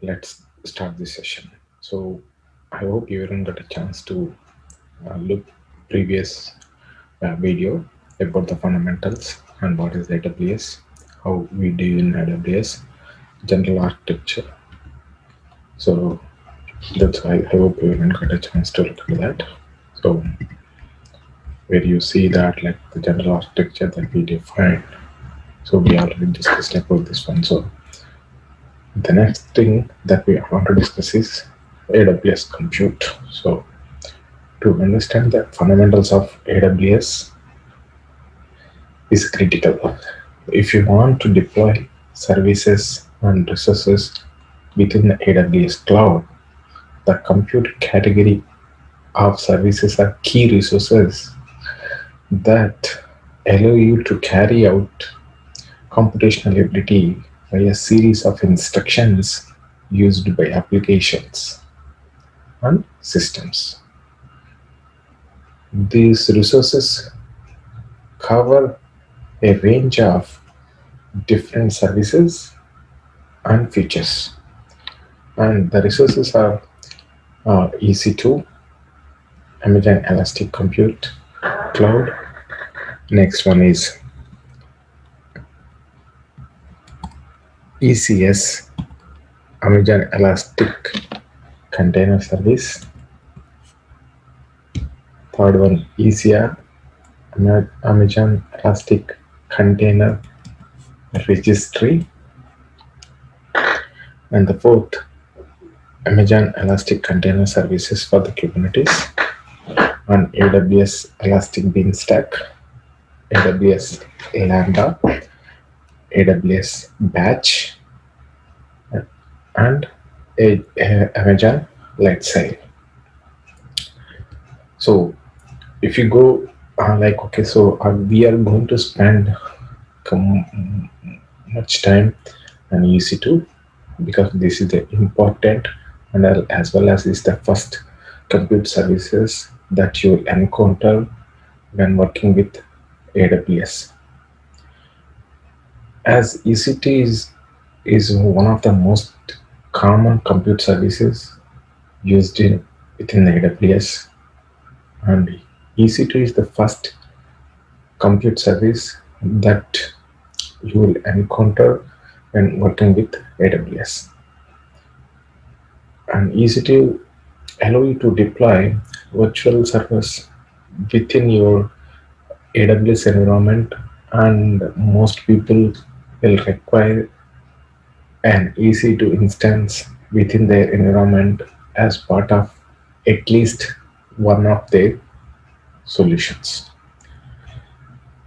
let's start this session. So I hope you everyone got a chance to look previous video about the fundamentals and what is AWS, how we do in AWS, general architecture. So that's why I hope everyone got a chance to look at that. So where you see that like the general architecture that we defined. So we already discussed about this one. So the next thing that we want to discuss is AWS compute. So to understand the fundamentals of AWS is critical. If you want to deploy services and resources within the AWS cloud, the compute category of services are key resources that allow you to carry out computational ability by a series of instructions used by applications and systems. These resources cover a range of different services and features. And the resources are EC2, Amazon Elastic Compute Cloud. Next one is ECS, Amazon Elastic Container Service. Third one, ECR, Amazon Elastic Container Registry. And the fourth, Amazon Elastic Container Services for the Kubernetes, and AWS Elastic Beanstalk, AWS Lambda, AWS Batch, and Amazon Lightsail. So if you go okay, so we are going to spend much time on EC2 because this is the important and as well as is the first compute services that you will encounter when working with AWS. As EC2 is one of the most common compute services used in within the AWS, and EC2 is the first compute service that you will encounter when working with AWS. And EC2 allow you to deploy virtual servers within your AWS environment, and most people will require an EC2 instance within their environment as part of at least one of their solutions.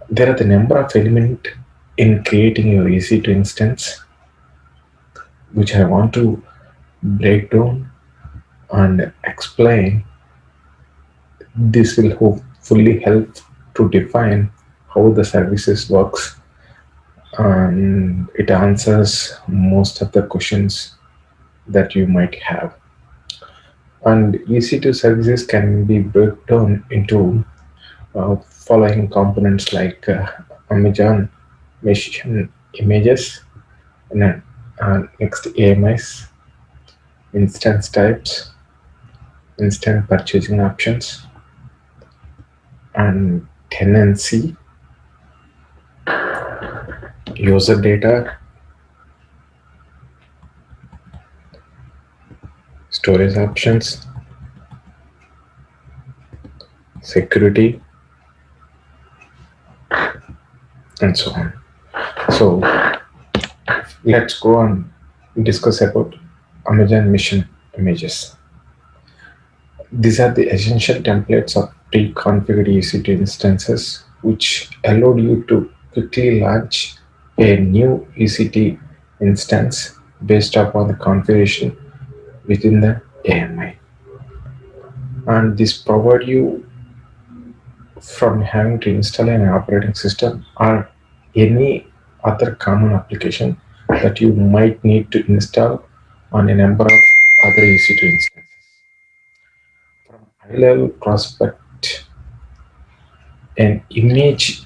There are the number of elements in creating your EC2 instance, which I want to break down and explain. This will hopefully help to define how the services works, and it answers most of the questions that you might have. And EC2 services can be broken down into following components like Amazon Machine Images, and next AMIs, instance types, instant purchasing options, and tenancy, user data, storage options, security, and so on. So let's go and discuss about Amazon Mission Images. These are the essential templates of pre-configured EC2 instances which allowed you to quickly launch a new EC2 instance based upon the configuration within the AMI. And this provide you from having to install an operating system or any other common application that you might need to install on a number of other EC2 instances. From high level prospect, an image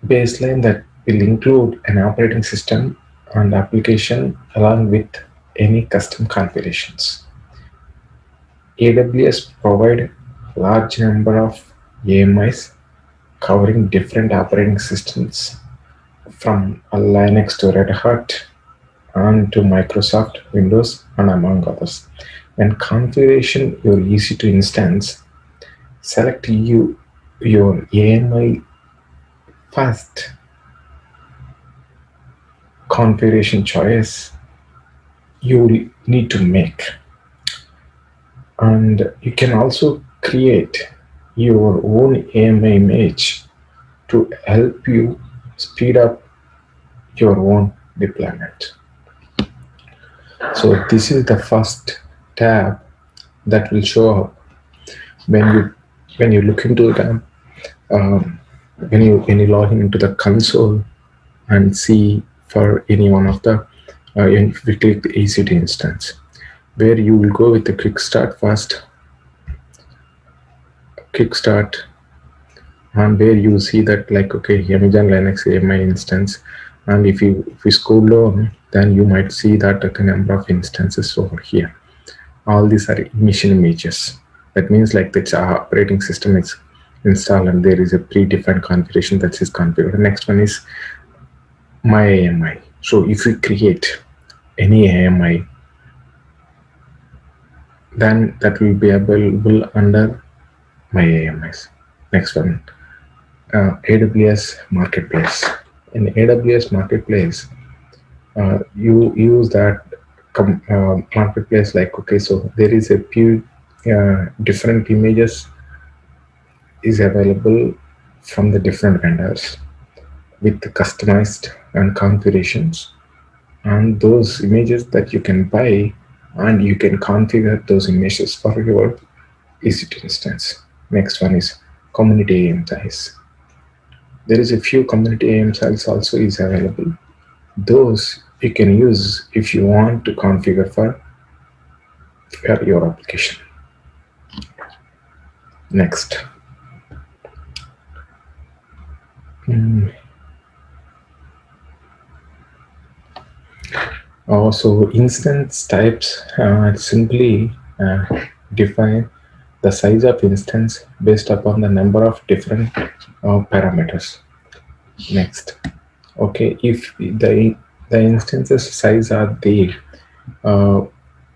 baseline that will include an operating system and application along with any custom configurations. AWS provide large number of AMIs covering different operating systems from Linux to Red Hat and to Microsoft Windows and among others. When configuration your EC2 instance, select your AMI first configuration choice you will need to make, and you can also create your own AMI image to help you speed up your own deployment. So this is the first tab that will show up when you look into the when you log into the console and see for any one of the if we click the EC2 instance, where you will go with the quick start first, quick start, and where you see that like okay, Amazon Linux AMI instance, and if you scroll down, then you might see that the number of instances over here. All these are initial images. That means like the operating system is installed and there is a predefined configuration that is configured. The next one is my AMI. So if we create any AMI, then that will be available under my AMIs. Next one, AWS Marketplace. In AWS Marketplace, you use that marketplace like okay, so there is a few different images is available from the different vendors with the customized and configurations, and those images that you can buy, and you can configure those images for your EC2 instance. Next one is community AM size. There is a few community AM size also is available. Those you can use if you want to configure for your application. Next. So instance types simply define the size of instance based upon the number of different parameters. Next, okay, if the instances size are there,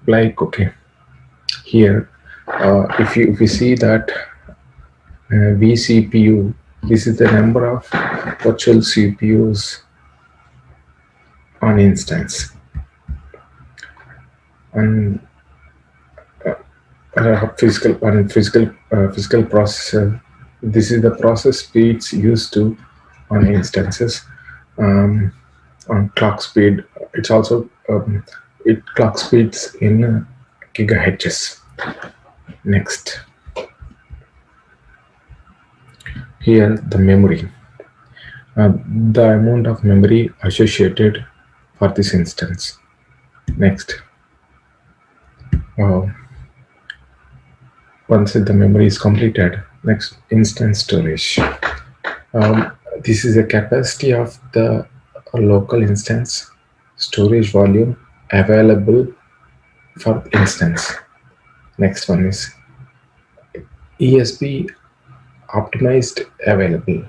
like okay, here if you see that vCPU, this is the number of virtual CPUs on instance, and physical processor. This is the process speeds used to on instances. On clock speed, it's also it clock speeds in gigahertz. Next, here the memory, the amount of memory associated for this instance. Next, once the memory is completed, next instance storage. This is the capacity of the local instance storage volume available for instance. Next one is ESB optimized available.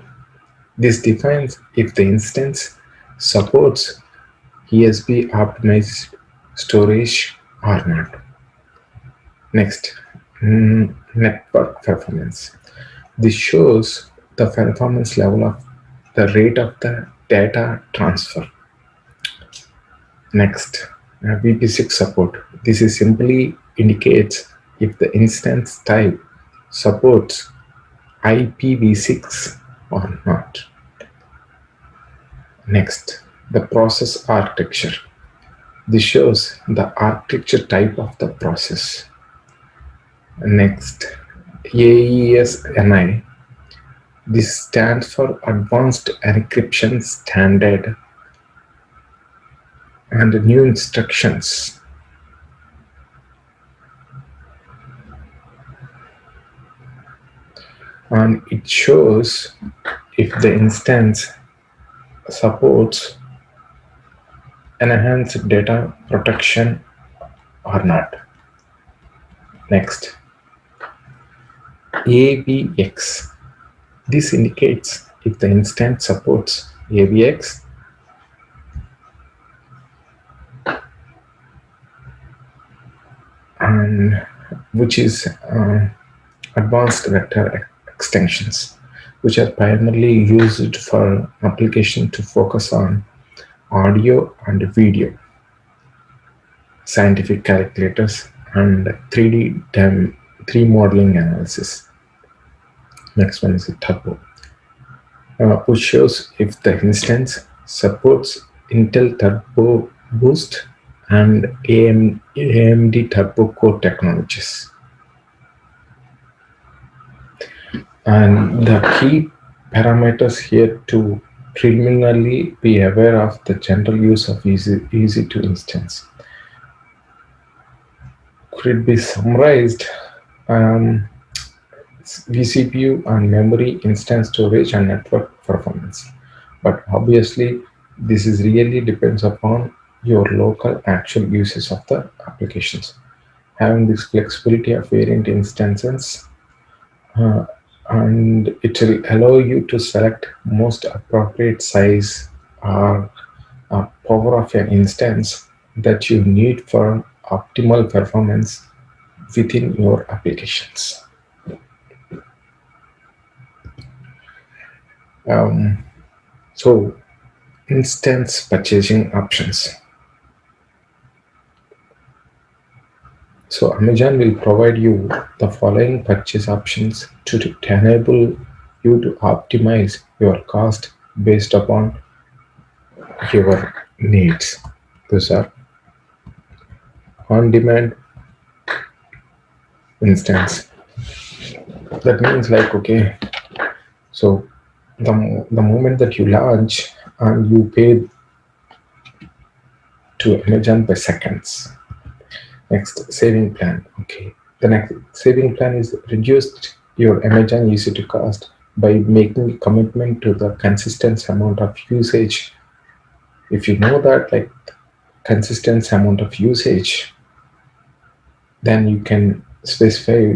This defines if the instance supports ESB optimized storage or not. Next, network performance. This shows the performance level of the rate of the data transfer. Next, VP6 support. This is simply indicates if the instance type supports IPv6 or not. Next, the process architecture. This shows the architecture type of the process. Next, AES-NI. This stands for Advanced Encryption Standard and new instructions. And it shows if the instance supports enhanced data protection or not. Next, AVX. This indicates if the instance supports AVX, and which is advanced vector extensions, which are primarily used for application to focus on audio and video, scientific calculators, and 3 modeling analysis. Next one is a turbo, which shows if the instance supports Intel Turbo Boost and AMD Turbo Core technologies. And the key parameters here to preliminarily be aware of the general use of EC2 instance. Could it be summarized? vCPU and memory, instance storage, and network performance. But obviously, this is really depends upon your local actual uses of the applications. Having this flexibility of variant instances, and it will allow you to select most appropriate size or power of an instance that you need for optimal performance within your applications. So, instance purchasing options. So Amazon will provide you the following purchase options to enable you to optimize your cost based upon your needs. Those are on-demand instance. That means like, okay, so the moment that you launch and you pay to Amazon by seconds. Next, saving plan. Okay, the next saving plan is reduced your Amazon EC2 cost by making a commitment to the consistent amount of usage. If you know that like consistent amount of usage, then you can specify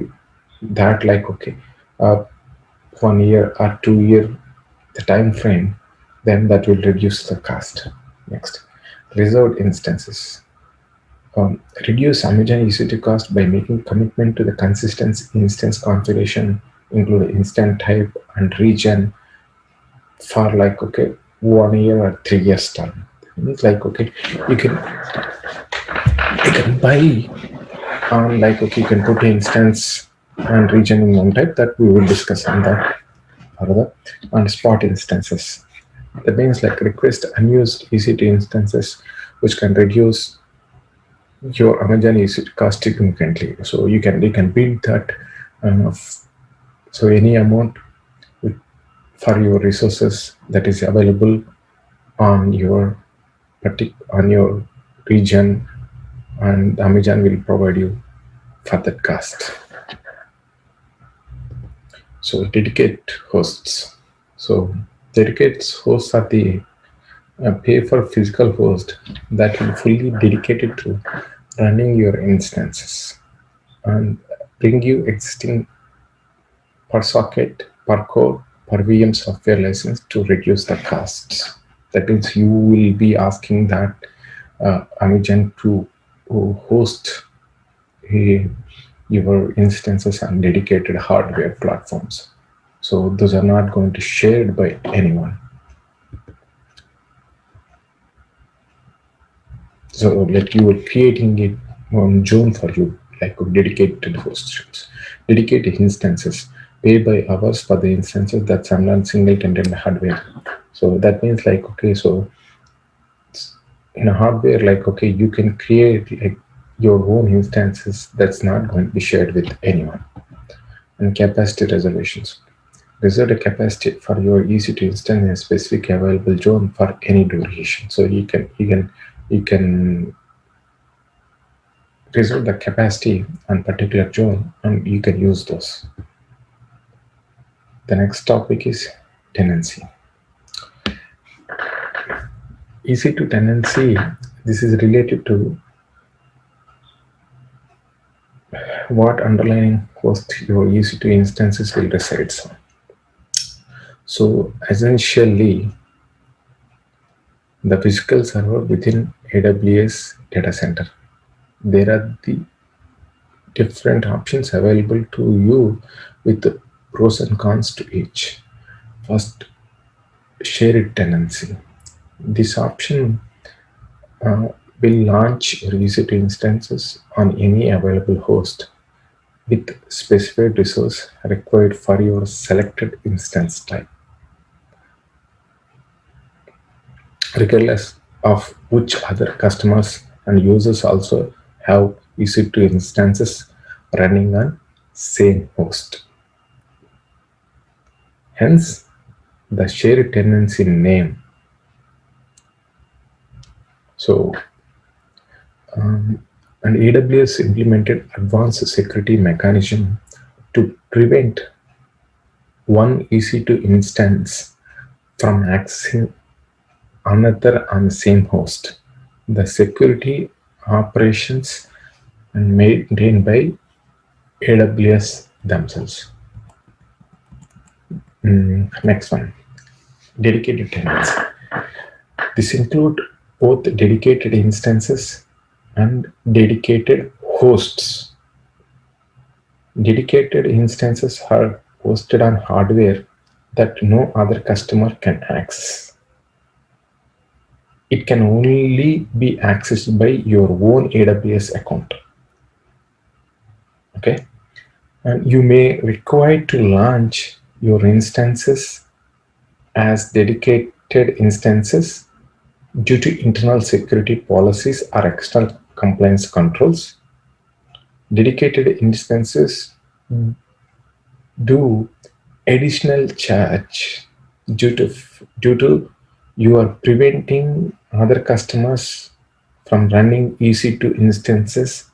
that like, okay, 1 year or 2 year the time frame, then that will reduce the cost. Next, reserved instances. Reduce Amazon EC2 cost by making commitment to the consistent instance configuration, include instance type and region for like, okay, 1 year or 3 years time. It's like, okay, you can buy on like, okay, you can put instance and region in one type that we will discuss on that further. And spot instances. That means like request unused EC2 instances, which can reduce your Amazon EC2 cost significantly. So you can build that. So any amount for your resources that is available on your region, and Amazon will provide you for that cost. So dedicate hosts. So dedicated hosts are the pay for physical host that will fully dedicated to running your instances and bring you existing per socket, per core, per VM software license to reduce the costs. That means you will be asking that Amazon to host your instances on dedicated hardware platforms. So those are not going to shared by anyone. So like you are creating it on zone for you, like dedicated host streams, dedicated instances, pay by hours for the instances that's on single tenant hardware. So that means like, okay, so in a hardware, like, okay, you can create like your own instances that's not going to be shared with anyone. And capacity reservations. Reserve a capacity for your EC2 instance in a specific available zone for any duration. So you can reserve the capacity on particular zone and you can use those. The next topic is tenancy. EC2 tenancy This is related to what underlying host your EC2 instances will reside on. So essentially, the physical server within AWS data center. There are the different options available to you with the pros and cons to each. First, shared tenancy. This option uh, will launch your EC2 instances on any available host with specified resource required for your selected instance type, regardless of which other customers and users also have EC2 instances running on same host. Hence, the shared tenancy name. So, and AWS implemented advanced security mechanism to prevent one EC2 instance from accessing another on the same host. The security operations and maintained by AWS themselves. Next one, dedicated tenants. This include both dedicated instances and dedicated hosts. Dedicated instances are hosted on hardware that no other customer can access. It can only be accessed by your own AWS account. Okay, and you may require to launch your instances as dedicated instances due to internal security policies or external compliance controls. Dedicated instances do additional charge due to you are preventing other customers from running EC2 instances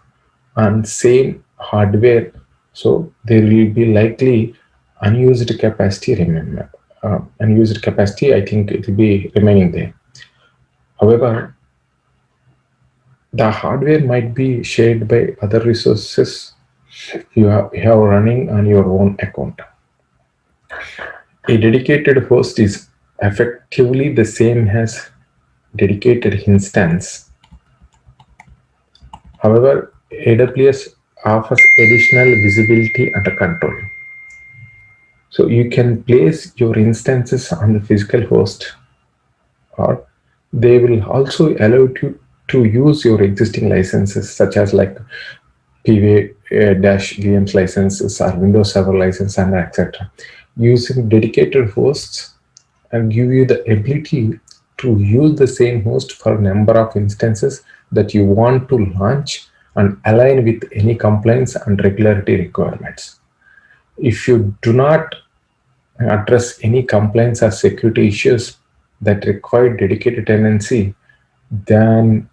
on same hardware, so there will be likely unused capacity. Remember, unused capacity, I think it will be remaining there. However, the hardware might be shared by other resources you have running on your own account. A dedicated host is effectively the same as dedicated instance. However, AWS offers additional visibility and control. So you can place your instances on the physical host, or they will also allow you to use your existing licenses, such as like PV-VMs licenses or Windows Server license and etc. Using dedicated hosts and give you the ability to use the same host for a number of instances that you want to launch and align with any compliance and regularity requirements. If you do not address any compliance or security issues that require dedicated tenancy, then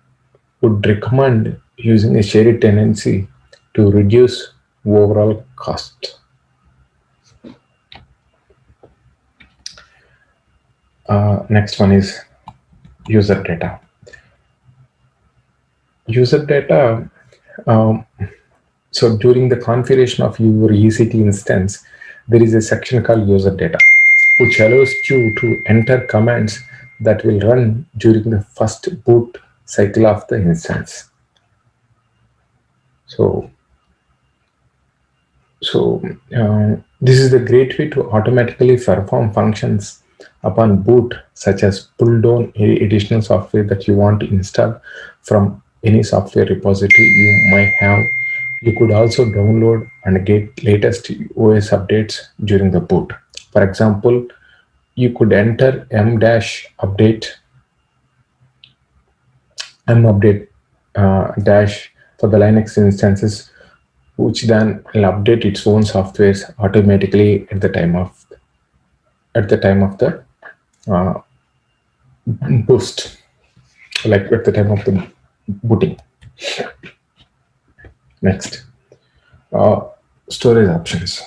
would recommend using a shared tenancy to reduce overall cost. Next one is user data. User data. So during the configuration of your EC2 instance, there is a section called user data, which allows you to enter commands that will run during the first boot cycle of the instance. So this is the great way to automatically perform functions upon boot, such as pull down any additional software that you want to install from any software repository you might have. You could also download and get latest OS updates during the boot. For example, you could enter m-update dash for the Linux instances, which then will update its own softwares automatically at the time of the uh, boost, like at the time of the booting. Next, storage options.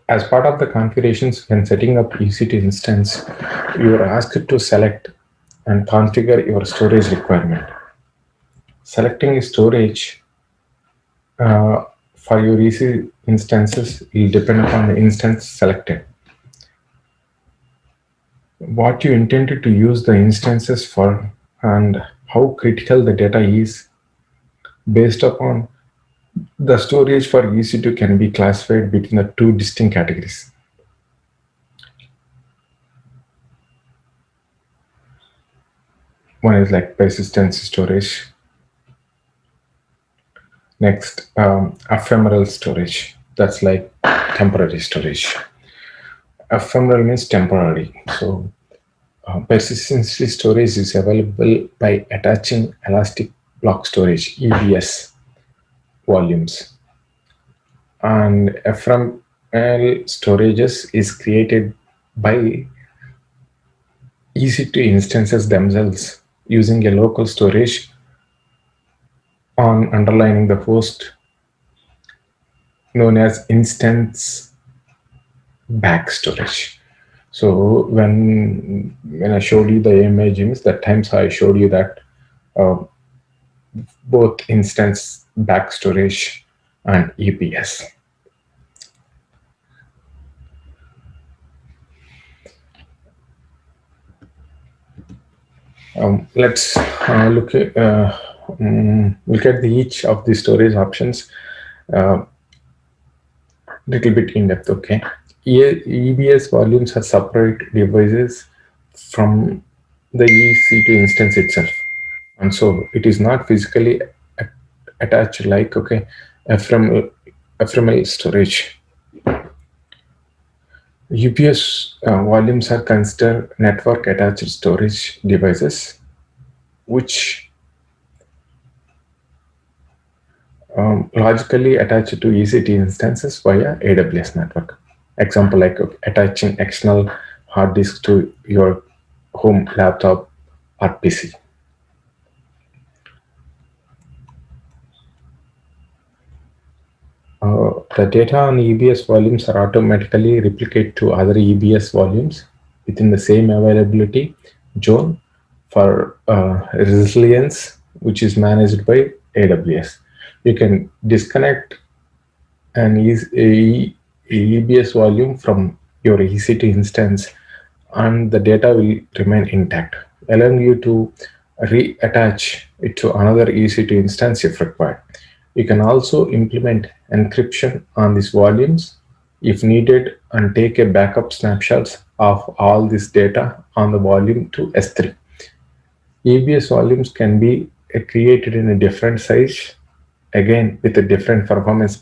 As part of the configurations when setting up EC2 instance, you are asked to select and configure your storage requirement. Selecting a storage for your EC instances will depend upon the instance selected. What you intended to use the instances for and how critical the data is based upon the storage for EC2 can be classified between the two distinct categories. One is like persistent storage. Next, ephemeral storage. That's like temporary storage. Ephemeral means temporary. So persistent storage is available by attaching elastic block storage (EBS) volumes, and ephemeral storages is created by EC2 instances themselves using a local storage on underlining the host known as instance back storage. So when I showed you the images, that times I showed you that both instance back storage and EBS. Let's look at each of the storage options little bit in depth. Okay, EBS volumes are separate devices from the EC2 instance itself, and so it is not physically attached like ephemeral storage. UPS volumes are considered network attached storage devices, which logically attached to EC2 instances via AWS network. Example like attaching external hard disk to your home laptop or PC. The data on EBS volumes are automatically replicated to other EBS volumes within the same availability zone for resilience, which is managed by AWS. You can disconnect an EBS volume from your EC2 instance and the data will remain intact, allowing you to reattach it to another EC2 instance if required. You can also implement encryption on these volumes if needed and take a backup snapshots of all this data on the volume to S3. EBS volumes can be created in a different size, again with a different performance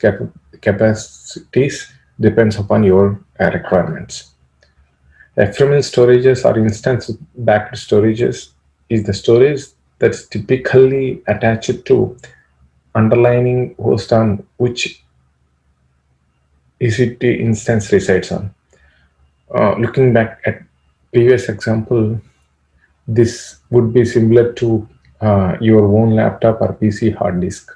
capacities, depends upon your requirements. Ephemeral storages or instance-backed storages is the storage that's typically attached to underlying host on which EC2 instance resides on. Looking back at previous example, this would be similar to your own laptop or PC hard disk.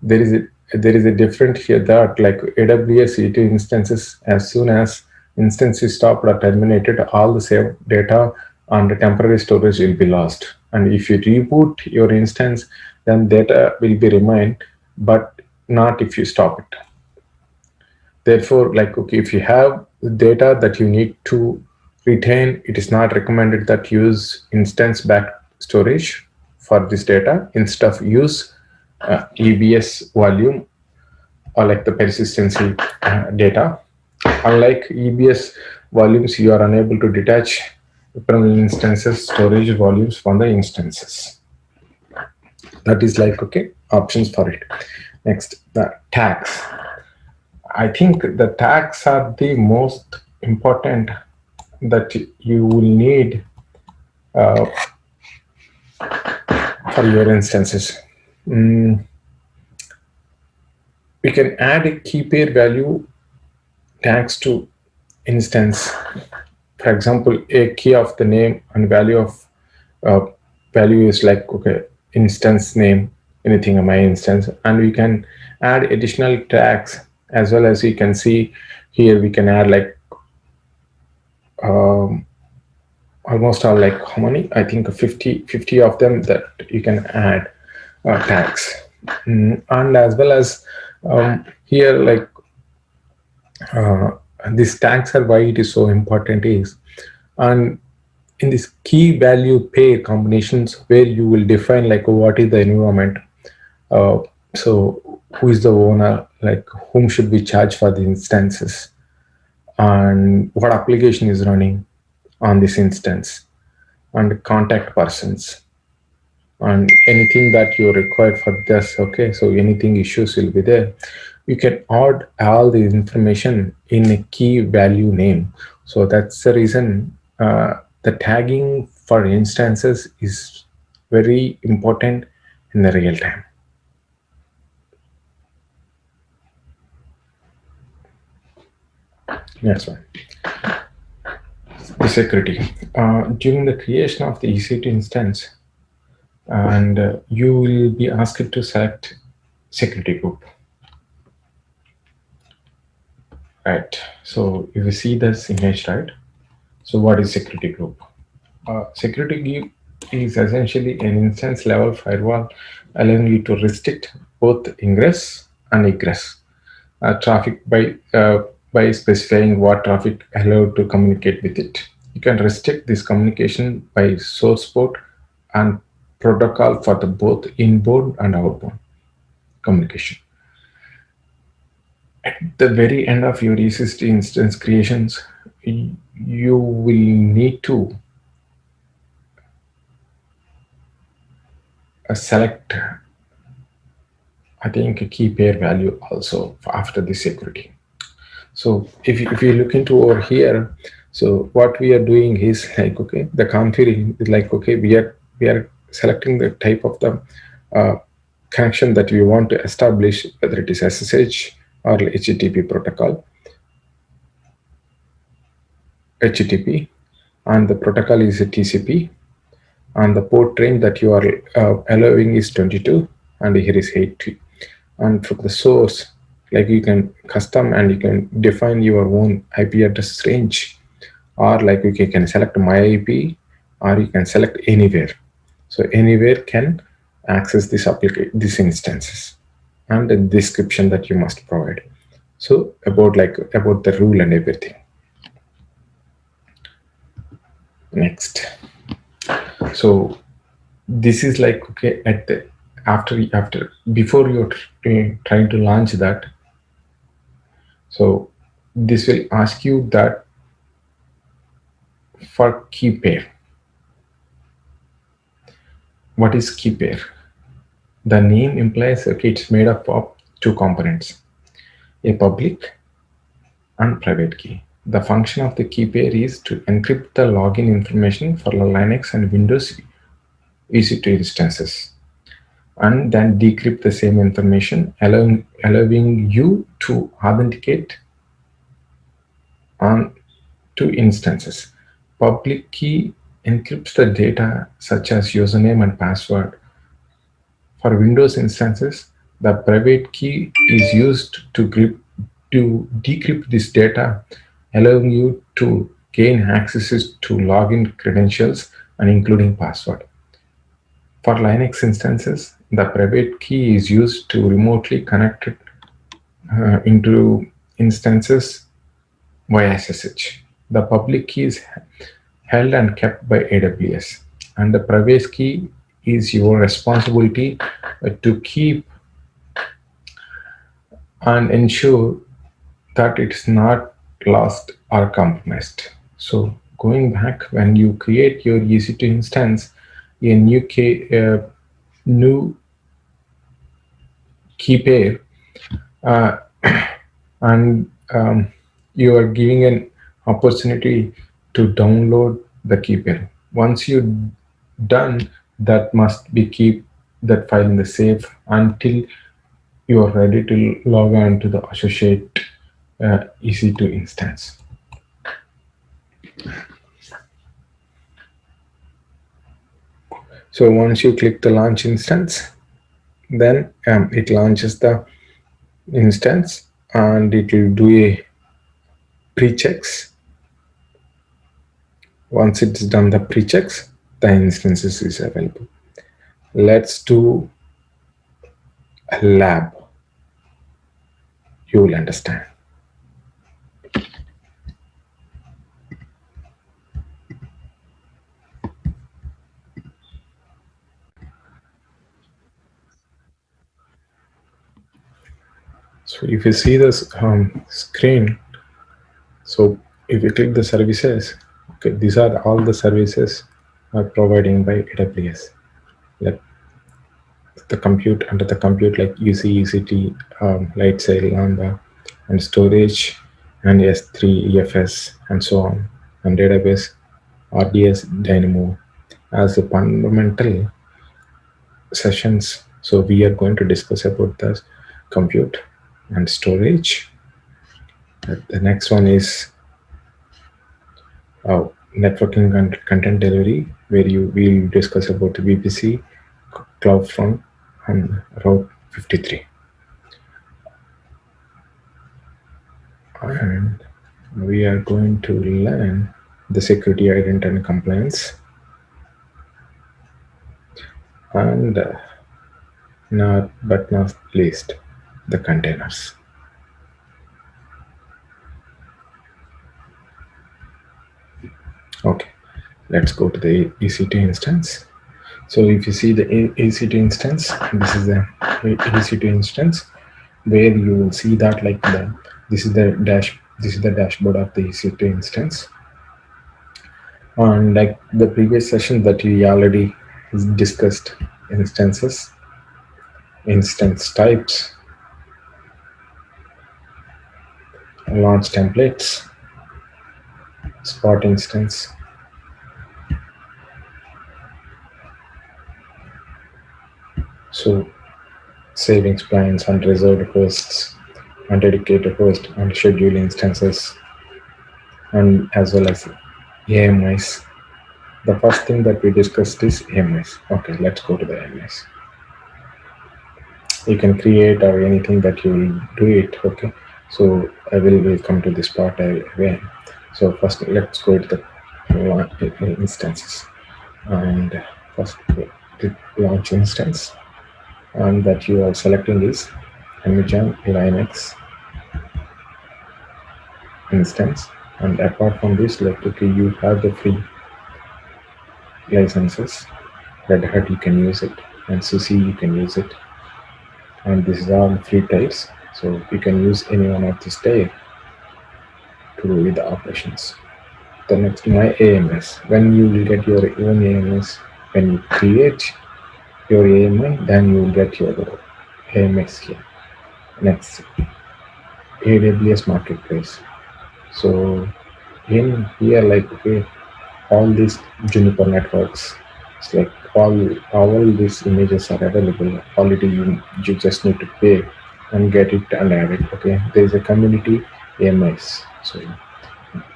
There is a different here that like AWS EC2 instances, as soon as instance is stopped or terminated, all the saved data on the temporary storage will be lost. And if you reboot your instance, then data will be remain, but not if you stop it. Therefore, like if you have data that you need to retain, it is not recommended that use instance-backed storage for this data. Instead of use EBS volume or like the persistency data. Unlike EBS volumes, you are unable to detach ephemeral instances storage volumes from the instances. That is like options for it. Next, the tags. I think the tags are the most important that you will need for your instances. We can add a key pair value tags to instance. For example, a key of the name and value of value is like instance name, anything in my instance, and we can add additional tags as well. As you can see Here we can add like um, almost all, like how many, I think 50 of them that you can add tags. And as well as here, like uh, these tags are why it is so important is, and in this key value pair combinations where you will define like what is the environment, uh, so who is the owner, like whom should we charge for the instances, and what application is running on this instance, and contact persons, and anything that you require for this. Okay, so anything issues will be there. You can add all the information in a key value name. So that's the reason the tagging for instances is very important in the real time. Next one, the security. During the creation of the EC2 instance, and you will be asked to select security group. Right. So if you see this image, right? So what is security group? Security group is essentially an instance level firewall allowing you to restrict both ingress and egress traffic by specifying what traffic allowed to communicate with it. You can restrict this communication by source port and protocol for the both inbound and outbound communication. At the very end of your EC2 instance creations, you will need to select, I think, a key pair value also after the security. So if you look into over here, so what we are doing is like, okay, the configuring is like, okay, we are selecting the type of the uh, connection that we want to establish, whether it is SSH or HTTP protocol, HTTP, and the protocol is a TCP, and the port range that you are allowing is 22, and here is 80. And from the source, like you can custom and you can define your own IP address range, or like you can select my IP, or you can select anywhere. So anywhere can access this application, these instances, and the description that you must provide. So about the rule and everything. Next. So this is like, okay, at the after before you're trying to launch that, so this will ask you that for key pair. What is key pair? The name implies, okay, it's made up of two components, a public and private key. The function of the key pair is to encrypt the login information for the Linux and Windows EC2 instances, and then decrypt the same information, allowing you to authenticate on two instances. Public key encrypts the data such as username and password. For Windows instances, the private key is used to decrypt this data, allowing you to gain access to login credentials and including password. For Linux instances, the private key is used to remotely connect it into instances via SSH. The public key is held and kept by AWS, and the private key is your responsibility to keep and ensure that it's not lost or compromised. So going back, when you create your EC2 instance, a new key pair, uh, and you are giving an opportunity to download the key pair. Once you done, that must be keep that file in the safe until you are ready to log on to the associate EC2 instance. So once you click the launch instance, then it launches the instance and it will do a pre-checks. Once it's done the pre-checks, the instances is available. Let's do a lab. You will understand. So if you see this screen, so if you click the services, okay, these are all the services are providing by AWS. Like the compute, under the compute, like UC, EC2, light sail, lambda, and storage, and S3, EFS, and so on, and database, RDS, Dynamo, as the fundamental sessions. So we are going to discuss about the compute and storage. The next one is networking and content delivery, where you will discuss about the VPC, CloudFront, and Route 53. And we are going to learn the security, identity, and compliance, and not but not least, the containers. Okay, let's go to the EC2 instance. So if you see the EC2 instance, this is the EC2 instance, where you will see that like this is the dashboard of the EC2 instance. And like the previous session that we already discussed, instances, instance types, launch templates, spot instance, so savings plans, unreserved hosts, undedicated host, and scheduled instances, and as well as AMIs. The first thing that we discussed is AMIs. Okay, let's go to the AMIs. You can create or anything that you will do it. Okay, so I will come to this part again. So first, let's go to the instances, and first the launch instance, and that you are selecting is Amazon Linux instance. And apart from this, like okay, you have the free licenses. Red Hat you can use it, and SUSE you can use it, and this is all free types. So you can use any one of these type to do the operations. The next, my AMS. When you will get your own AMS, when you create your AMI, then you will get your AMS here. Next, AWS Marketplace. So in here, like okay, all these Juniper networks, it's like all these images are available. All it is you just need to pay and get it and add it. Okay, there is a community AMIs. So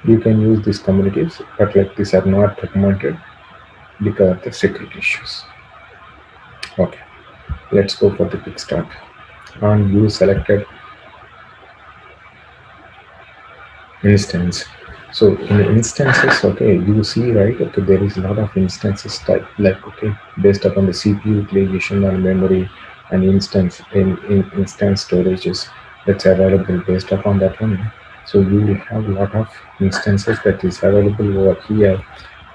you can use these communities, but like these are not recommended because of the security issues. Okay, let's go for the quick start. And you selected instance. So in instances, okay, you see right, okay, there is a lot of instances type, like okay, based upon the CPU utilization and memory and instance storages that's available based upon that one. So you will have a lot of instances that is available over here.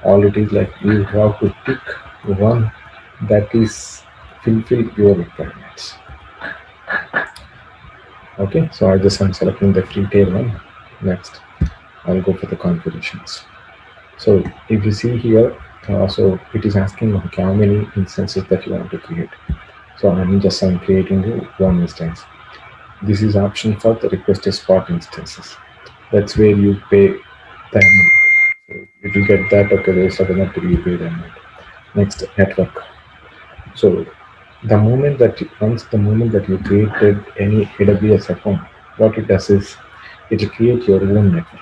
All it is like you have to pick one that is fulfill your requirements. Okay, so I just am selecting the free tier one. Next, I'll go for the configurations. So if you see here, so it is asking okay, how many instances that you want to create. So I'm creating one instance. This is option for the requested spot instances. That's where you pay the amount. So if you get that, okay, there's a penalty you pay the amount. Next, network. So once the moment that you created any AWS account, what it does is it will create your own network.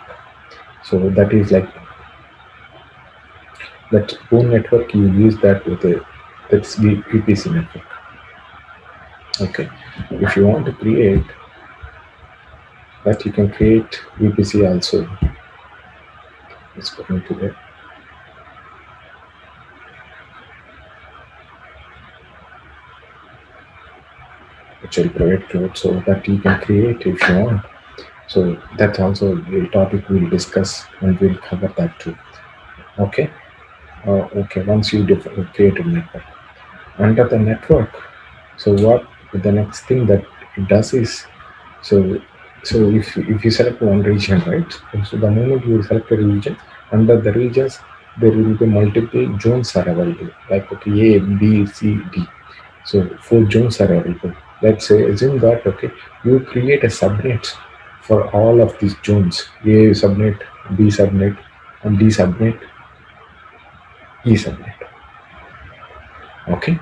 So that is like that own network, you use that with that's VPC network. Okay, if you want to create that you can create VPC also. Let's go into there. Which I'll provide code so that you can create if you want. So that's also a topic we'll discuss and we'll cover that too. Okay. Okay. Once you create a network under the network, so what the next thing that it does is so if you select one region, right? So the moment you select a region, under the regions there will be multiple zones are available. Like okay, A, B, C, D. So four zones are available. Let's say assume that okay, you create a subnet for all of these zones. A subnet, B subnet, and D subnet, E subnet. Okay.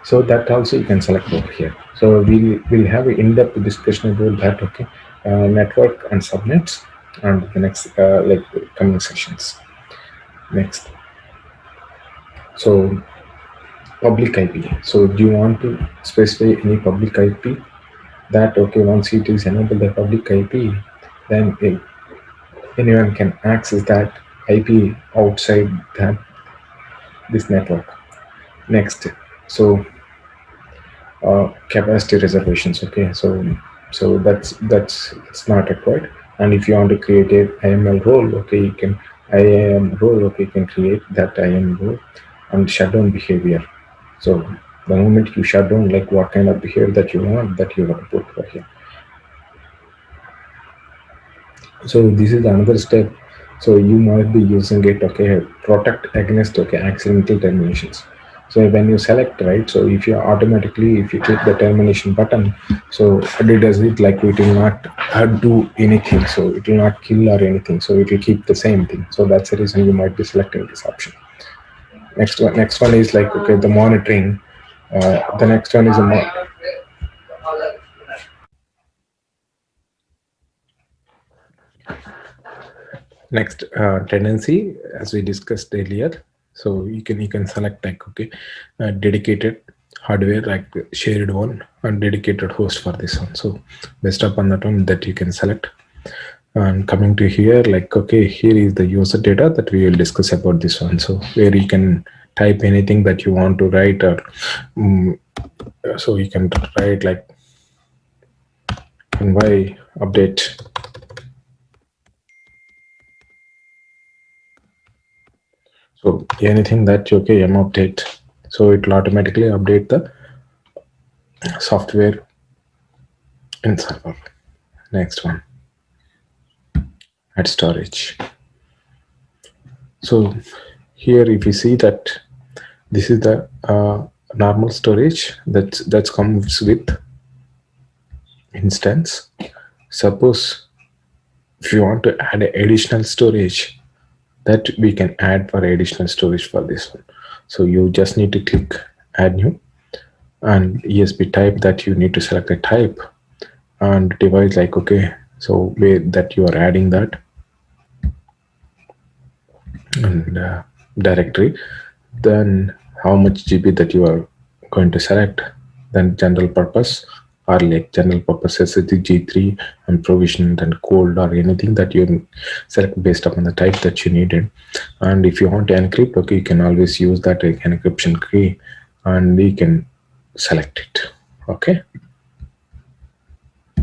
So that also you can select over here. So we'll have an in-depth discussion about that. Okay, network and subnets, and the next like coming sessions. Next, so public IP. So do you want to specify any public IP? That okay, once it is enabled the public IP, then anyone can access that IP outside that this network. Next, so capacity reservations. Okay, so that's not required. And if you want to create a IML role, okay, you can IAM role. Okay, you can create that IAM role and shutdown behavior. So the moment you shut down, like what kind of behavior that you want, that you have to put over here. So this is another step. So you might be using it, okay, protect against okay accidental terminations. So when you select, right, so if you automatically if you click the termination button, so it does it like it will not do anything, so it will not kill or anything, so it will keep the same thing. So that's the reason you might be selecting this option. Next one is like okay the monitoring. The next one is a next tendency, as we discussed earlier. So you can select like okay dedicated hardware, like shared one, and dedicated host for this one. So based upon that one that you can select. And coming to here, like okay, here is the user data that we will discuss about this one. So where you can type anything that you want to write, or so you can write like envy update. So anything that okay m update, so it will automatically update the software in server. Next one, add storage. So here if you see that this is the normal storage that comes with instance. Suppose if you want to add additional storage, that we can add for additional storage for this one. So you just need to click add new, and ESP type, that you need to select a type, and device like okay, so where that you are adding that, and directory, then how much GB that you are going to select, then general purpose, or like general purpose SSD G3 and provisioned and cold, or anything that you select based upon the type that you needed. And if you want to encrypt, okay, you can always use that encryption key, and we can select it. Okay.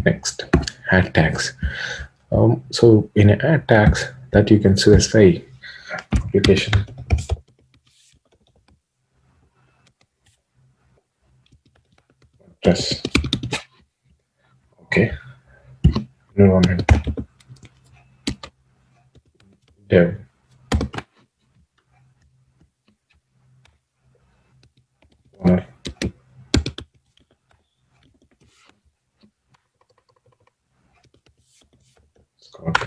Next, add tags. So in add tags, that you can specify application address. Okay, environment dev owner Scott.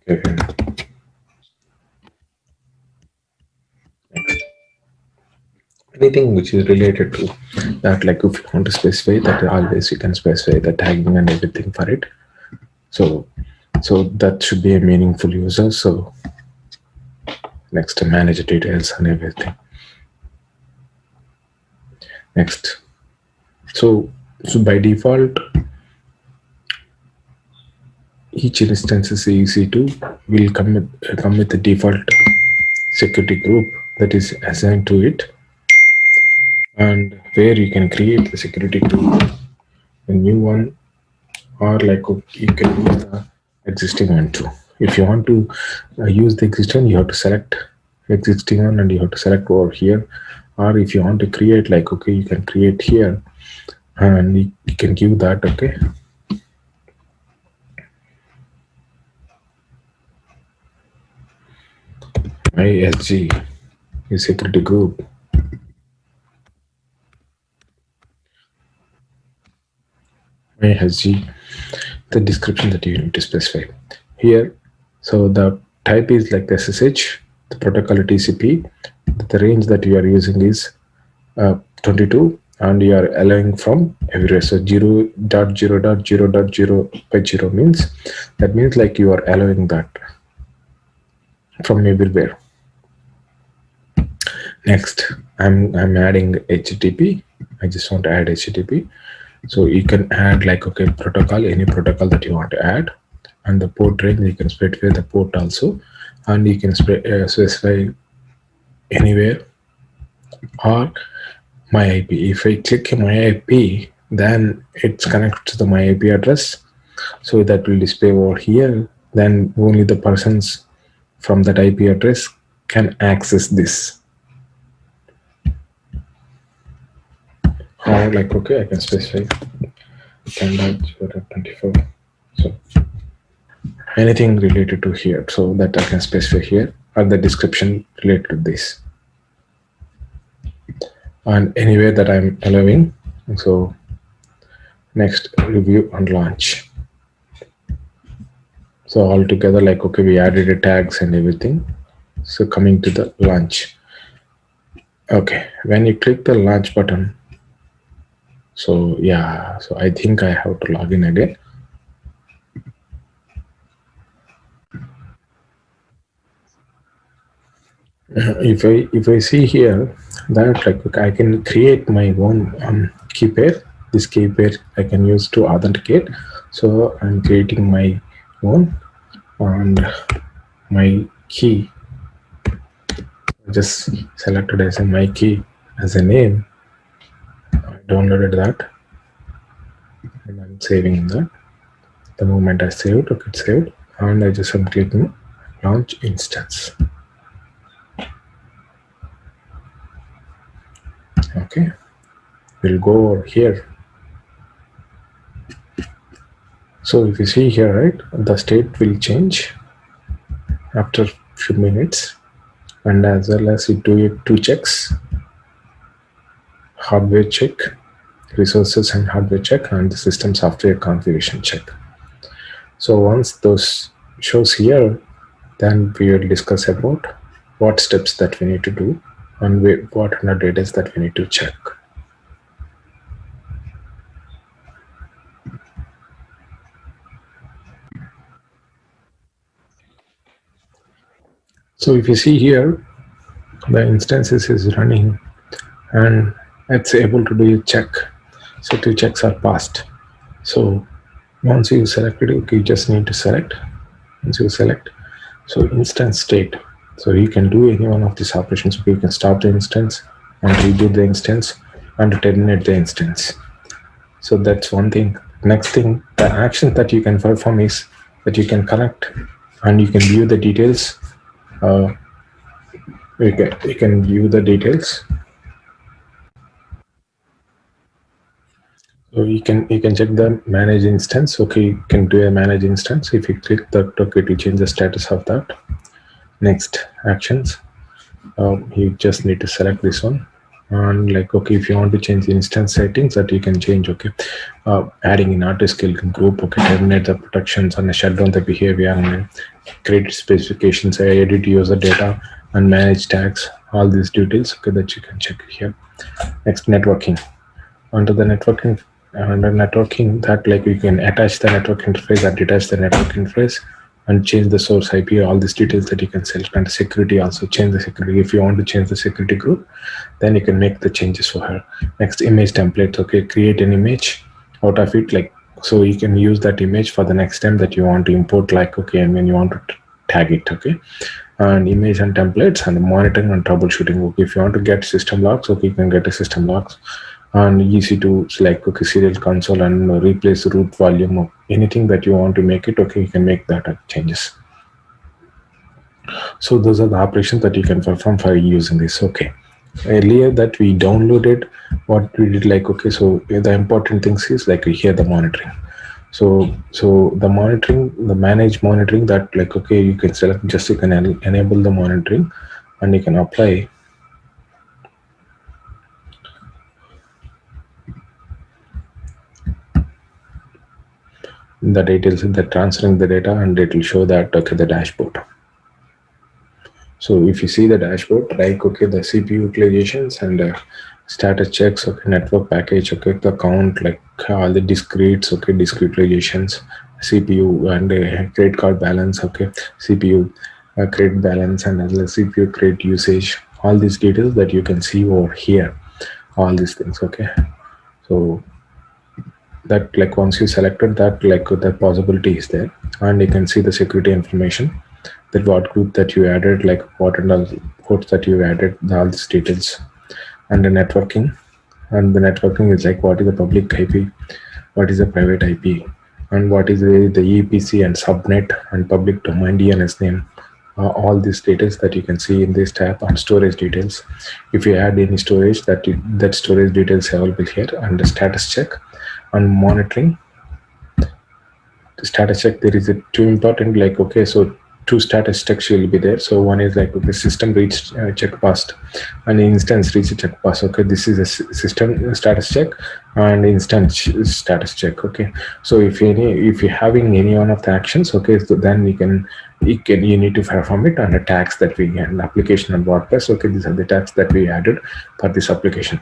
Kevin. Anything which is related to that, like if you want to specify that, always you can specify the tagging and everything for it. So that should be a meaningful user. So next, manage details and everything. Next, so So by default, each instance is EC2 will come with the default security group that is assigned to it, and where you can create the security group, a new one, or like you can use the existing one too. If you want to use the existing, you have to select existing one and you have to select over here. Or if you want to create, like okay, you can create here and you can give that. Okay, ISG is security group. ISG, the description that you need to specify here. So the type is like SSH, the protocol TCP, the range that you are using is 22, and you are allowing from everywhere. So 0.0.0.0 means, that means like you are allowing that from everywhere. Next, I'm adding HTTP. I just want to add HTTP. So you can add like okay, protocol, any protocol that you want to add, and the port range you can specify the port also, and you can specify anywhere or my IP. If I click my IP, then it's connected to the my IP address, so that will display over here. Then only the persons from that IP address can access this. Or like okay, I can specify 10.0.24. So anything related to here, so that I can specify here, or the description related to this, and anywhere that I'm allowing. So next, review and launch. So all together, like okay, we added the tags and everything. So coming to the launch. Okay, when you click the launch button, so yeah, so I think I have to log in again. If I see here that like okay, I can create my own key pair. This key pair I can use to authenticate. So I'm creating my own, and my key I just selected as a my key as a name. I downloaded that and I'm saving that. The moment I saved, okay, it's saved, and I just am clicking launch instance. Okay, we'll go over here. So if you see here, right, the state will change after few minutes, and as well as you do it 2 checks: hardware check, resources and hardware check, and the system software configuration check. So once those shows here, then we will discuss about what steps that we need to do and what are the data that we need to check. So if you see here, the instances is running and it's able to do a check. So 2 checks are passed. So once you select it, okay, you just need to select. Once you select, so instance state. So you can do any one of these operations. Okay, you can stop the instance and redo the instance and terminate the instance. So that's one thing. Next thing, the action that you can perform is that you can connect and you can view the details. You can view the details. So you can check the manage instance. Okay, you can do a manage instance. If you click that, okay, to change the status of that. Next, actions. You just need to select this one, and like okay, if you want to change the instance settings, that you can change. Okay, adding in auto-scale group. Okay, terminate the protections and shut down the behavior, and create specifications, edit user data, and manage tags. All these details, okay, that you can check here. Next, networking. Under the networking, that like you can attach the network interface or detach the network interface and change the source IP, all these details that you can select. And security, also change the security. If you want to change the security group, then you can make the changes for her. Next, image template. Okay, create an image out of it, like, so you can use that image for the next time that you want to import, like, okay, and when you want to tag it, okay. And image and templates and monitoring and troubleshooting. Okay, if you want to get system logs, okay, you can get a system logs. And EC2 like, okay, serial console and replace root volume of anything that you want to make it, okay, you can make that changes. So those are the operations that you can perform for using this. Okay, earlier that we downloaded, what we did, like, okay, so the important things is like here the monitoring. So the monitoring, the manage monitoring, that, like, okay, you can select, just you can enable the monitoring and you can apply the details, the transferring the data, and it will show that, okay, the dashboard. So if you see the dashboard, like, okay, the CPU utilizations and status checks, okay, network package, okay, the count, like all the discretes, okay, discrete utilizations, CPU and credit card balance, okay, CPU credit balance, and other CPU credit usage, all these details that you can see over here, all these things, okay. So that, like, once you selected that, like, the possibility is there, and you can see the security information, that what group that you added, like what and all ports that you added, all these details, and the networking. And the networking is like, what is the public IP, what is the private IP, and what is the EPC and subnet and public domain DNS name. All these details that you can see in this tab. And storage details, if you add any storage, that storage details available here. And the status check and monitoring. The status check, there is a two important, like, okay, so two status checks will be there. So one is like, okay, system reached check passed, and instance reached check pass. Okay, this is a system status check and instance status check. Okay, so if you're having any one of the actions, okay, so then you need to perform it on the tags that we get, application and WordPress. Okay, these are the tags that we added for this application.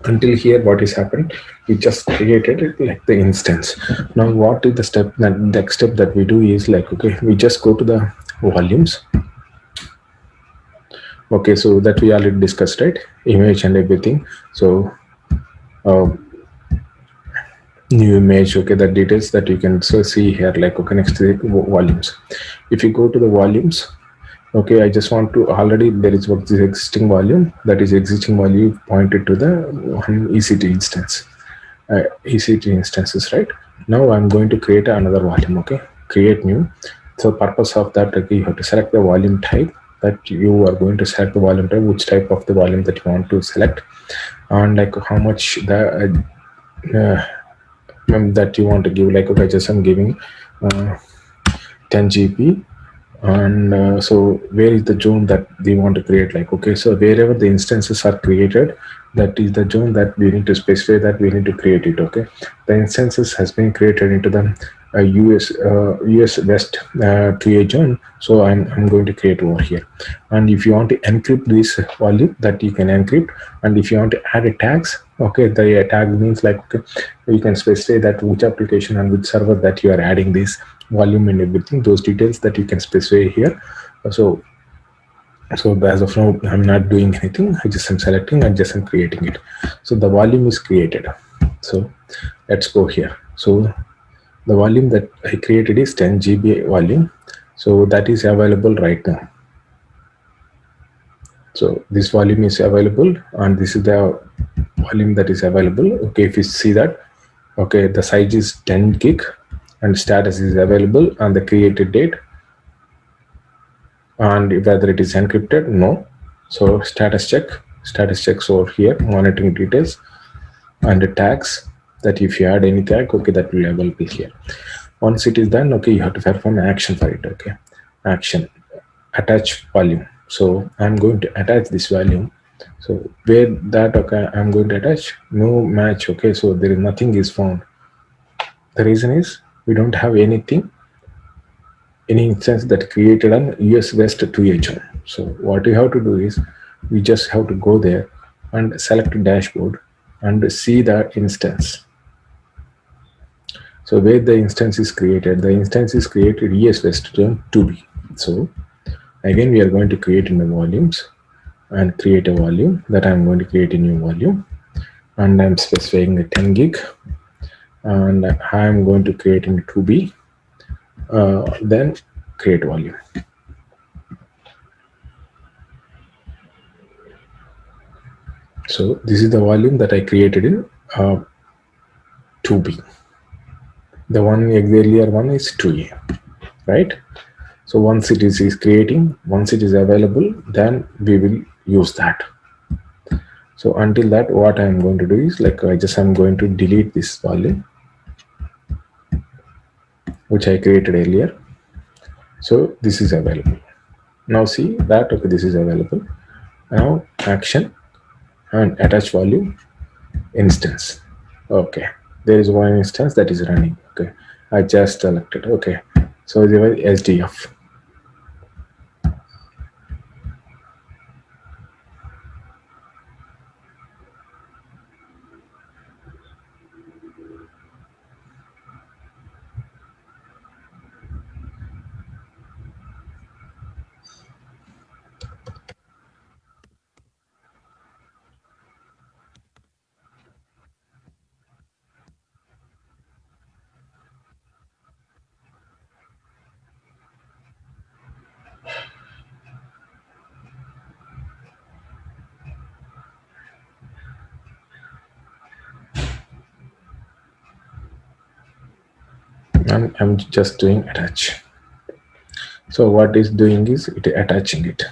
Until here, what is happened, we just created it, like, the instance. Now what is the step, that the next step that we do is, like, okay, we just go to the volumes. Okay, so that we already discussed, right, image and everything. So new image, okay, the details that you can so see here, like, okay, next to the volumes. If you go to the volumes, okay, I just want to, already there is what is existing volume, that is existing volume pointed to the one EC2 instance, EC2 instances, right. Now I'm going to create another volume. Okay, create new. So purpose of that, okay, you have to select the volume type, that you are going to select the volume type, which type of the volume that you want to select, and like how much the that you want to give, like, okay, just I'm giving 10 GB. And so where is the zone that they want to create, like, okay, so wherever the instances are created, that is the zone that we need to specify, that we need to create it. Okay, the instances has been created into the US West 2A zone, so I'm going to create over here. And if you want to encrypt this volume, that you can encrypt. And if you want to add a tags, okay, the tag means, like, okay, you can specify that which application and which server that you are adding this volume and everything, those details that you can specify here. So as of now, I'm not doing anything, I just am selecting and just am creating it. So the volume is created. So let's go here. So the volume that I created is 10 GB volume, so that is available right now. So this volume is available, and this is the volume that is available. Okay, if you see that, okay, the size is 10 gig and status is available and the created date, and whether it is encrypted, no. So status checks over here, monitoring details and the tags, that if you add any tag, okay, that will be available here. Once it is done, okay, you have to perform action for it. Okay, action, attach volume. So I'm going to attach this volume. So where that, okay, I'm going to attach no match. Okay, so there is nothing is found. The reason is we don't have anything, any instance that created on US West 2A zone. So what we have to do is we just have to go there and select dashboard and see the instance. So where the instance is created, the instance is created ES West zone 2B. So again, we are going to create in the volumes and create a volume, that I'm going to create a new volume, and I'm specifying a 10 gig. and I'm going to create in 2B, then create volume. So this is the volume that I created in 2B. The one earlier one is 2A, right? So once it is creating, once it is available, then we will use that. So until that, what I'm going to do is like I'm going to delete this volume which I created earlier. So this is available. Now see that, okay, this is available. Now action and attach volume instance. Okay, there is one instance that is running. Okay, I just selected. Okay, so there was SDF. And I'm just doing attach. So what is doing is it attaching it.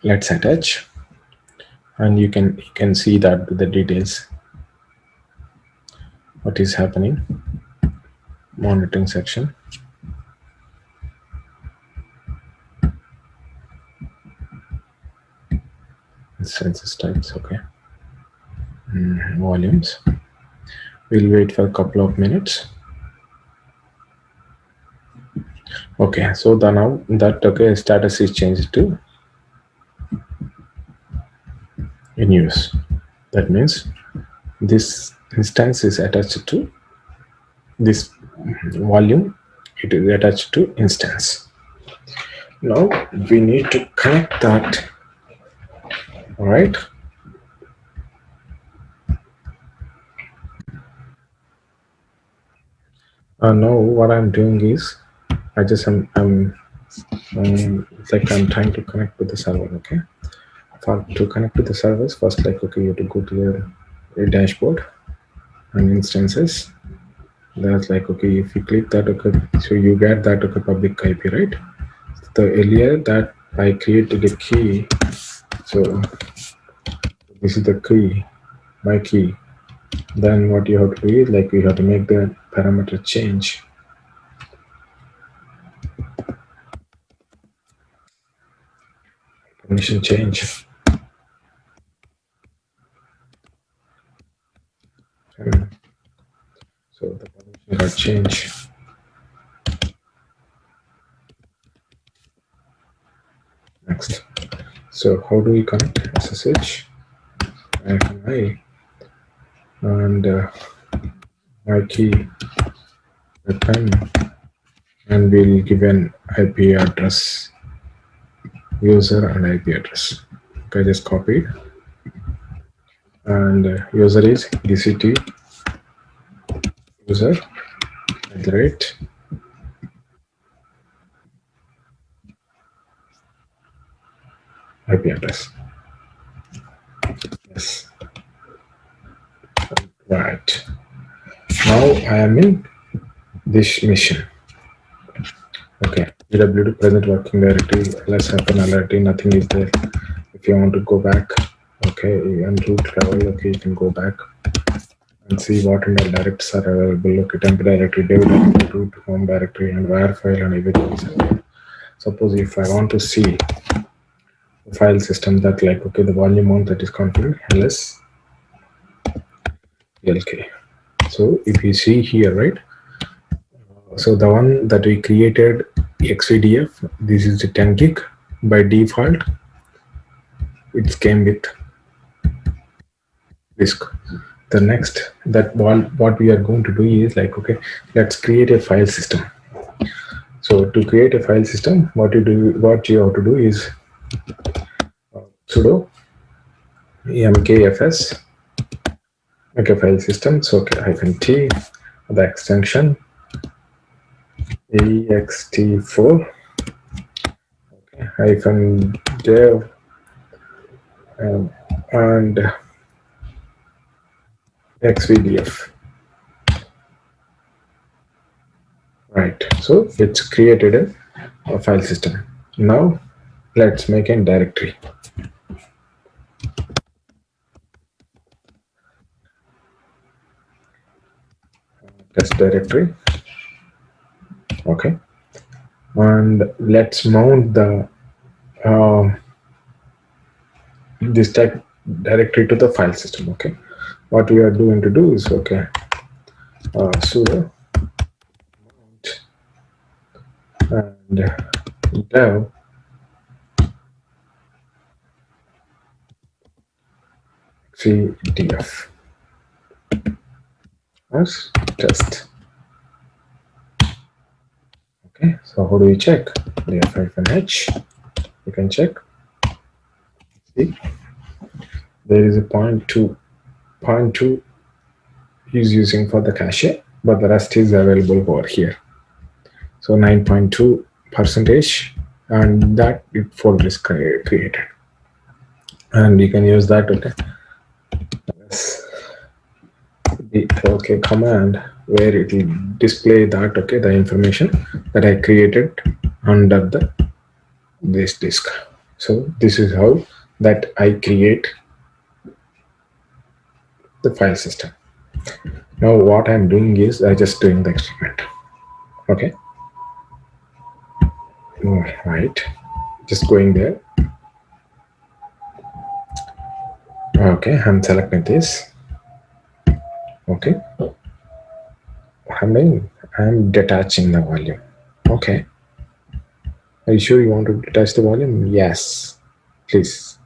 Let's attach, and you can see that the details what is happening. Monitoring section, census types. Okay, volumes. We'll wait for a couple of minutes. Okay, so the now that okay status is changed to in use. That means this instance is attached to this volume. It is attached to instance. Now we need to connect that. All right. Now what I'm doing is I'm trying to connect with the server. Okay. For to connect with the servers, first like okay, you have to go to your dashboard and instances. That's like okay, if you click that okay, so you get that okay public IP, right? The earlier that I created a key, so this is the key, my key. Then what you have to do is like you have to make the parameter change. Permission change. So the permission got changed. Next. So how do we connect SSH? I and my key, the pen, and we'll give an IP address, user and IP address. Okay, just copy, and user is EC2 user at the rate IP address. Yes. Right. Now I am in this mission. Okay. EW2 present working directory. Let's happen already. Nothing is there. If you want to go back, okay, and root travel, okay, you can go back and see what and all directories are available. Okay, temp directory, dev directory, root, home directory, and wire file, and everything is available. Suppose if I want to see the file system that like okay, the volume mount that is configured, ls lk. So if you see here, right? So the one that we created XVDF, this is the 10 gig by default. It came with disk. The next that what we are going to do is like okay, let's create a file system. So to create a file system, what you have to do is sudo mkfs, okay, file systems, okay, -t, the extension ext4, okay, -dev, and xvdf. Right, so it's created a file system. Now let's make a directory. Test directory. Okay, and let's mount the this type directory to the file system. Okay, what we are doing to do is, okay, sudo and dev cdf as test. Okay, so how do we check? df-h, you can check. See, there is a point two is using for the cache, but the rest is available over here. So 9.2 percentage, and that folder is created, and you can use that. Okay, the okay command where it will display that, okay, the information that I created under this disk. So this is how that I create the file system. Now what I'm doing is I just doing the experiment. Okay, right, just going there. Okay, I'm selecting this. Okay, I'm detaching the volume. Okay, are you sure you want to detach the volume? Yes, please.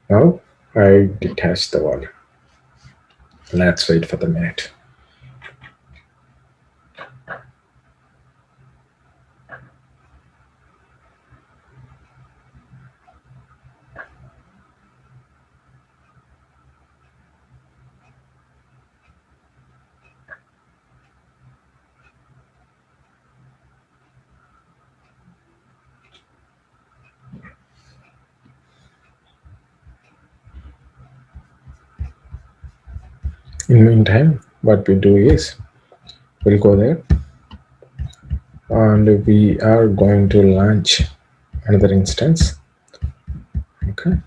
Now I detach the volume. Let's wait for the minute. In the meantime, what we do is we'll go there and we are going to launch another instance. Okay,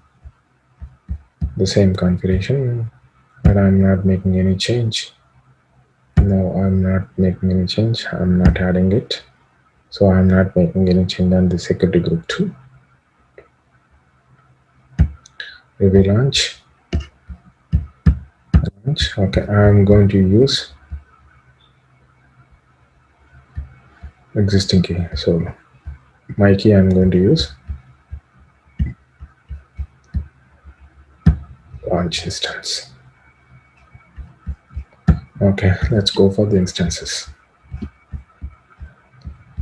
the same configuration, but I'm not making any change. No, I'm not making any change. I'm not adding it. So I'm not making any change on the security group too. We will launch. Okay, I'm going to use existing key. So my key I'm going to use launch instance. Okay, let's go for the instances.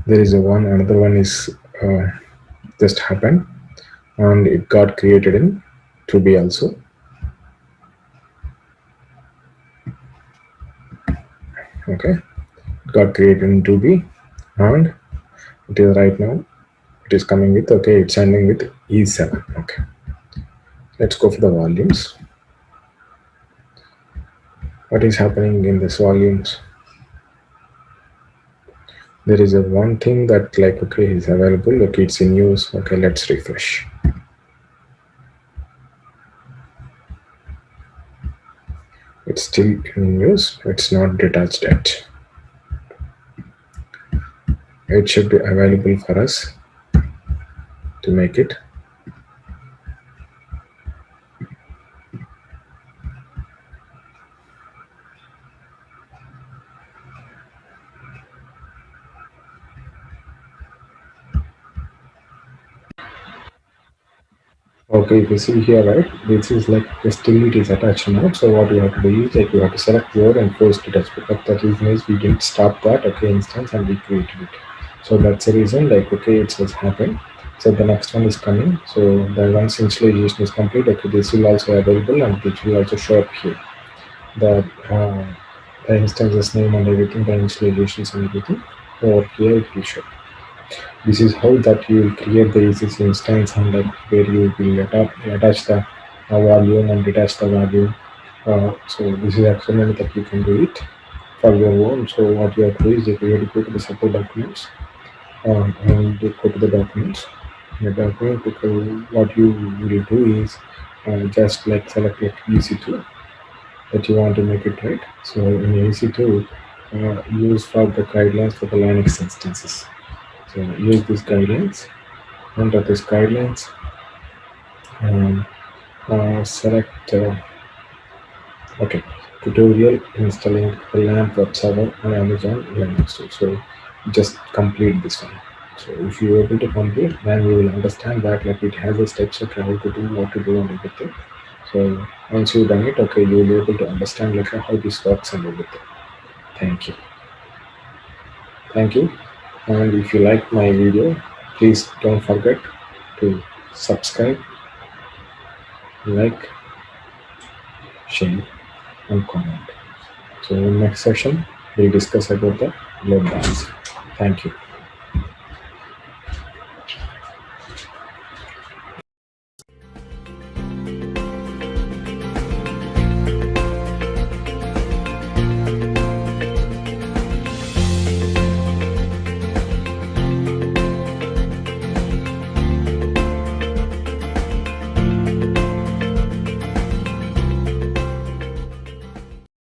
There is another one is just happened, and it got created in 2B also. Okay, it got created in 2B, and it is right now. It is coming with, okay, it's ending with E7. Okay, let's go for the volumes. What is happening in this volumes? There is one thing that, like, okay, is available. Okay, it's in use. Okay, let's refresh. It's still in use. It's not detached yet. It should be available for us to make it. Okay, if you see here, right, this is like still it is attached now. So what you have to do is, like, you have to select word and force to touch, because the reason is we didn't stop that, okay, instance, and we created it. So that's the reason, like, okay, it has happened. So the next one is coming. So the once initialization is complete, okay, this will also available and it will also show up here. The the instances name and everything, the initializations and everything over here it will show. This is how that you will create the ECC instance and like where you will attach the volume and detach the value. So this is actually that you can do it for your own. So what you have to do is you have to go to the support documents and you go to the documents. The document, what you will do is just like select like EC2 that you want to make it right. So in EC2, use for the guidelines for the Linux instances. So use these guidelines. Under these guidelines, um, select okay, tutorial installing the LAMP web server on Amazon Linux. So just complete this one. So if you are able to complete, then you will understand that like it has the steps of how to do, what to do, and everything. So once you've done it, okay, you will be able to understand like how this works and everything. Thank you. Thank you. And if you like my video, please don't forget to subscribe, like, share, and comment. So in next session, we'll discuss about the load balance. Thank you.